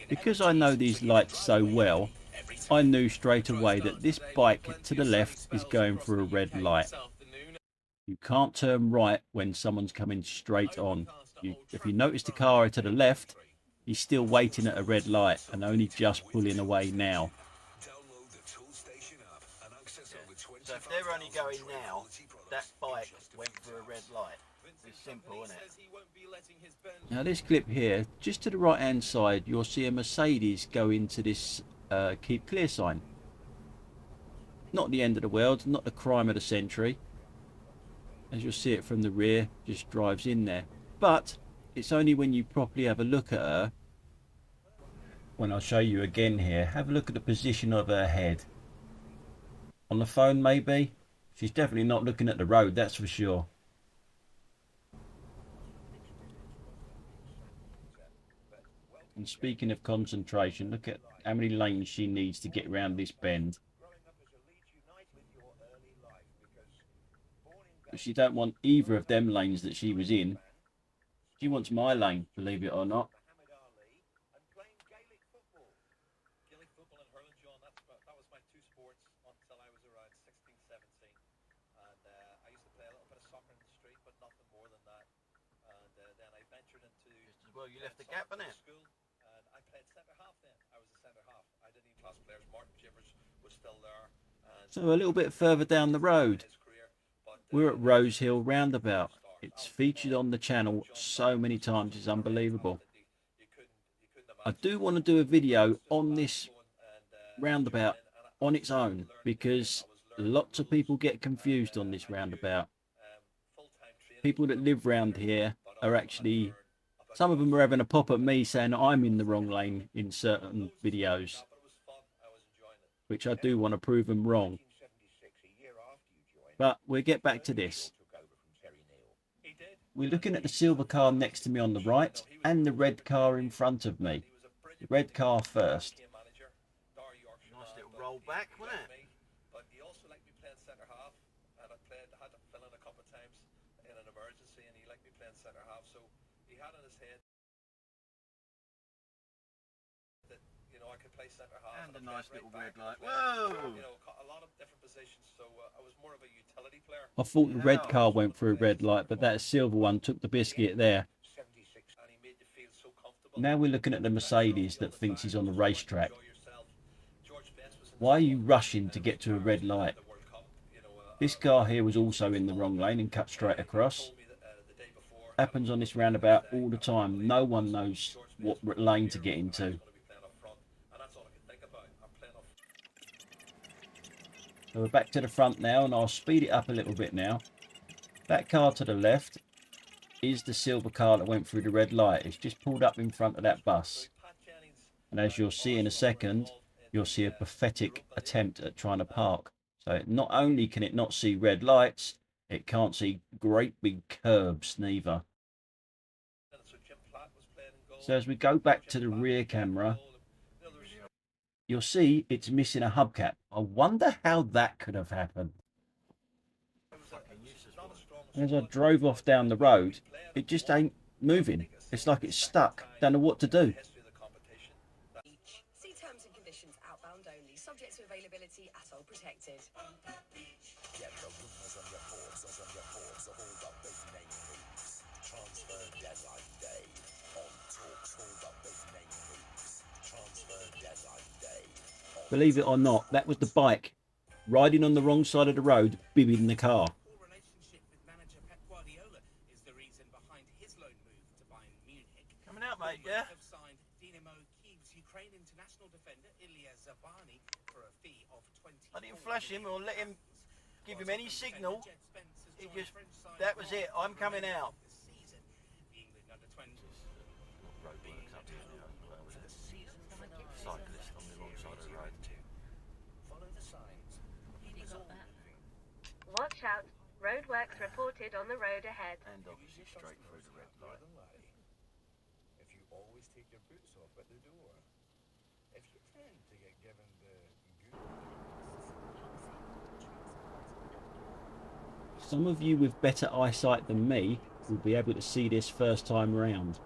Because I know these lights so well, I knew straight away that this bike to the left is going for a red light. You can't turn right when someone's coming straight on. If you notice the car to the left, he's still waiting at a red light and only just pulling away now. So if they're only going now, that bike went for a red light. It's simple, isn't it? Now this clip here, just to the right hand side, you'll see a Mercedes go into this keep clear sign. Not the end of the world, not the crime of the century. As you'll see it from the rear, just drives in there. But it's only when you properly have a look at her, when I'll show you again here, have a look at the position of her head. On the phone maybe, she's definitely not looking at the road, that's for sure. And speaking of concentration, look at how many lanes she needs to get around this bend. But she don't want either of them lanes that she was in. She wants my lane, believe it or not. Well, you left the gap in it. So a little bit further down the road, we're at Rose Hill Roundabout. It's featured on the channel so many times, it's unbelievable. I do want to do a video on this roundabout on its own, because lots of people get confused on this roundabout. People that live round here are actually, some of them are having a pop at me saying I'm in the wrong lane in certain videos, which I do want to prove them wrong. But we'll get back to this. We're looking at the silver car next to me on the right and the red car in front of me. The red car first. Nice little roll back, wasn't it? But he also liked me playing centre half, and I had to fill in a couple of times in an emergency, and he liked me playing centre half, so he had in his head that, you know, I could play centre half. And a nice little red light. Whoa! You know, a lot of different positions, so I was more of a utility player. I thought the red car went through a red light, but that silver one took the biscuit there. Now we're looking at the Mercedes that thinks he's on the racetrack. Why are you rushing to get to a red light? This car here was also in the wrong lane and cut straight across. Happens on this roundabout all the time. No one knows what lane to get into. So we're back to the front now, and I'll speed it up a little bit now. That car to the left is the silver car that went through the red light. It's just pulled up in front of that bus. And as you'll see in a second, you'll see a pathetic attempt at trying to park. So not only can it not see red lights, it can't see great big curbs neither. So as we go back to the rear camera, you'll see it's missing a hubcap. I wonder how that could have happened. As I drove off down the road, it just ain't moving. It's like it's stuck. Don't know what to do. See terms and conditions outbound only, subject to availability at all protected. Believe it or not, that was the bike riding on the wrong side of the road, bibbing the car. Coming out, mate, yeah? I didn't flash him or let him give him any signal. He just, that was it, I'm coming out. Cyclist on the wrong side of the road. Watch out, roadworks reported on the road ahead. And obviously straight through the red light. If you always take your boots off at the door, if you tend to get given the good... Some of you with better eyesight than me will be able to see this first time round.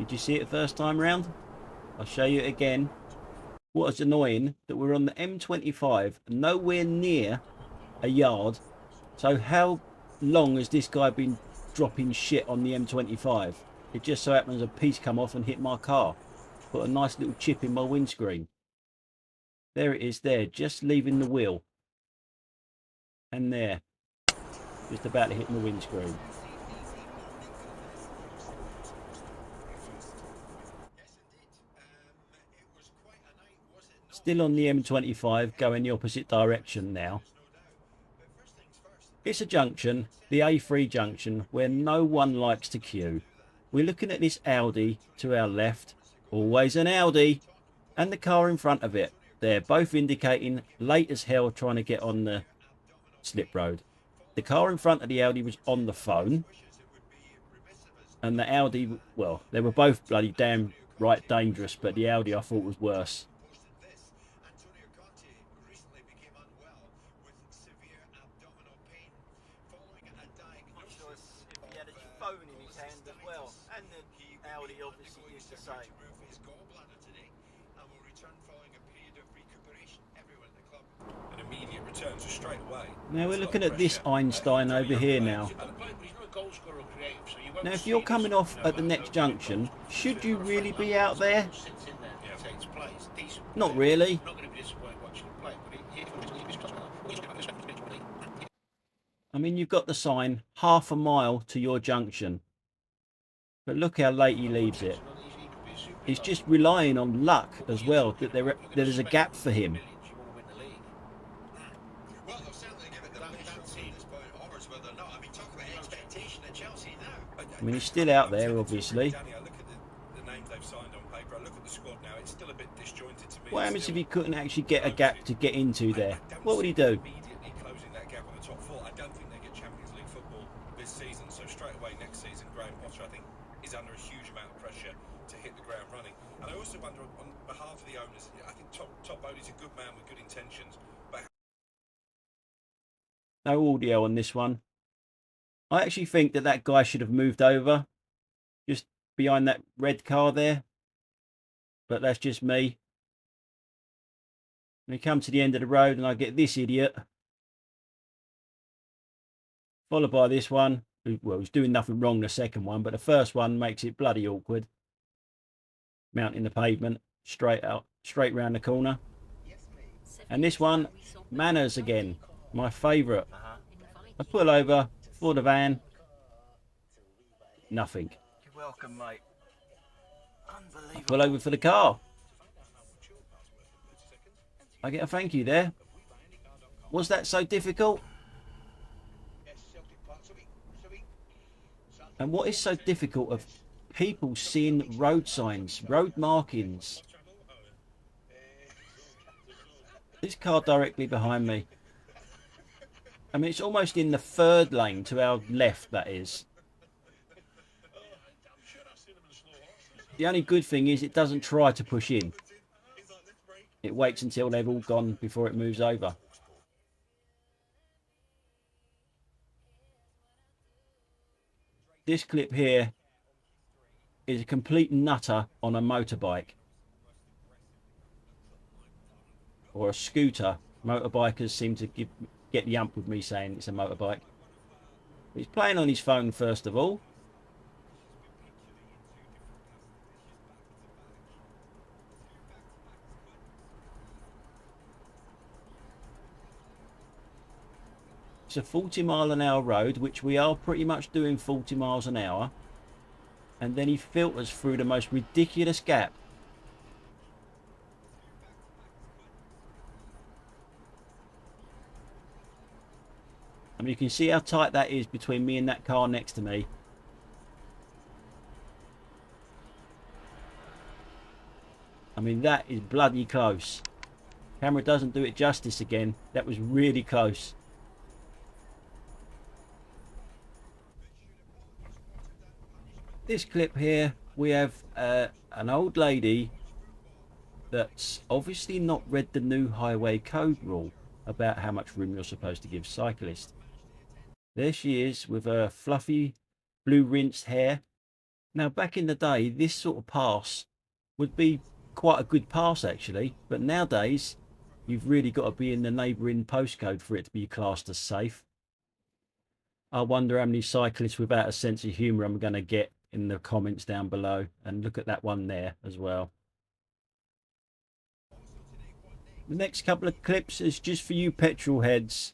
Did you see it the first time round? I'll show you it again. What is annoying that we're on the M25, nowhere near a yard. So how long has this guy been dropping shit on the M25? It just so happens a piece come off and hit my car. Put a nice little chip in my windscreen. There it is there, just leaving the wheel. And there. Just about to hit my windscreen. Still on the M25, going the opposite direction now. It's a junction, the A3 junction, where no one likes to queue. We're looking at this Audi to our left, always an Audi, and the car in front of it. They're both indicating late as hell trying to get on the slip road. The car in front of the Audi was on the phone, and the Audi, well, they were both bloody damn right dangerous, but the Audi I thought was worse. Now we're looking at this Einstein over here now. Now if you're coming off at the next junction, should you really be out there? Not really. I mean, you've got the sign, half a mile to your junction. But look how late he leaves it. He's just relying on luck as well, that there's a gap for him. I mean, he's still out there, obviously. What happens if he couldn't actually get a gap to get into there? What would he do? Under a huge amount of pressure to hit the ground running. And I also wonder, on behalf of the owners, I think Top Bodie's a good man with good intentions, but no audio on this one. I actually think that guy should have moved over just behind that red car there, but that's just me. We come to the end of the road and I get this idiot, followed by this one. Well, he's doing nothing wrong, the second one, but the first one makes it bloody awkward. Mounting the pavement, straight round the corner. And this one, manners again, my favourite. I pull over for the van, nothing. You're welcome, mate. Unbelievable. I pull over for the car. I get a thank you there. Was that so difficult? And what is so difficult of people seeing road signs, road markings? This car directly behind me. I mean, it's almost in the third lane to our left, that is. The only good thing is it doesn't try to push in. It waits until they've all gone before it moves over. This clip here is a complete nutter on a motorbike. Or a scooter. Motorbikers seem to get the ump with me saying it's a motorbike. He's playing on his phone first of all. It's a 40-mile-an-hour road, which we are pretty much doing 40 miles an hour. And then he filters through the most ridiculous gap. I mean, you can see how tight that is between me and that car next to me. I mean, that is bloody close. Camera doesn't do it justice again. That was really close. This clip here, we have an old lady that's obviously not read the new highway code rule about how much room you're supposed to give cyclists. There she is with her fluffy blue rinsed hair, Now, back in the day, this sort of pass would be quite a good pass actually, but nowadays you've really got to be in the neighbouring postcode for it to be classed as safe. I wonder how many cyclists without a sense of humour I'm going to get in the comments down below. And look at that one there as well. The next couple of clips is just for you petrol heads.